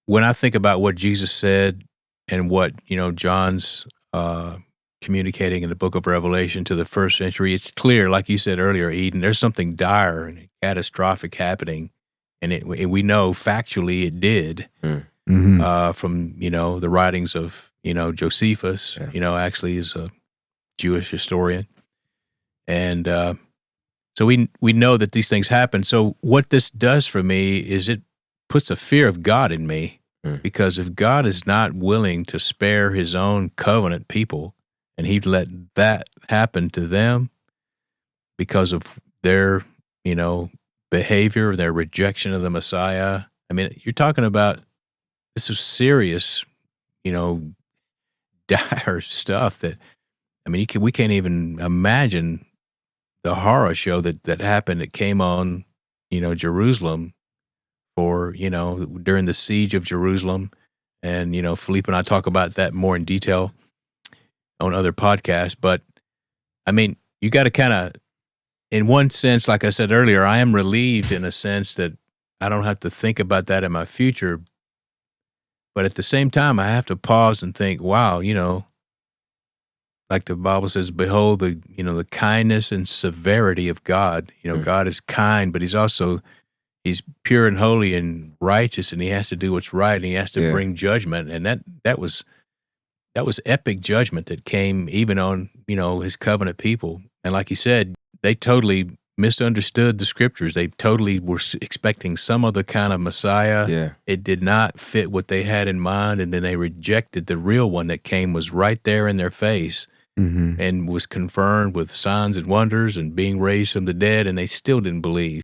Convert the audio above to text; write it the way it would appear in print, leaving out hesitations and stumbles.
when I think about what Jesus said and what, John's communicating in the book of Revelation to the first century, it's clear, like you said earlier, Eden, there's something dire and catastrophic happening. And we know factually it did from, the writings of, Josephus, actually is a Jewish historian. And so we know that these things happen. So what this does for me is it puts a fear of God in me, because if God is not willing to spare his own covenant people and he'd let that happen to them because of their, behavior, their rejection of the Messiah. I mean, you're talking about, this is serious, dire stuff that, I mean, we can't even imagine the horror show that happened. It came on, Jerusalem for, during the siege of Jerusalem. And, Philippe and I talk about that more in detail on other podcasts. But, I mean, you got to kind of, in one sense, like I said earlier, I am relieved in a sense that I don't have to think about that in my future. But at the same time, I have to pause and think, wow, like the Bible says, behold the kindness and severity of God. God is kind, but he's pure and holy and righteous, and he has to do what's right, and he has to bring judgment. And that was epic judgment that came even on, his covenant people. And like you said, they totally misunderstood the scriptures. They totally were expecting some other kind of Messiah. Yeah. It did not fit what they had in mind, and then they rejected the real one that came, was right there in their face, and was confirmed with signs and wonders and being raised from the dead, and they still didn't believe.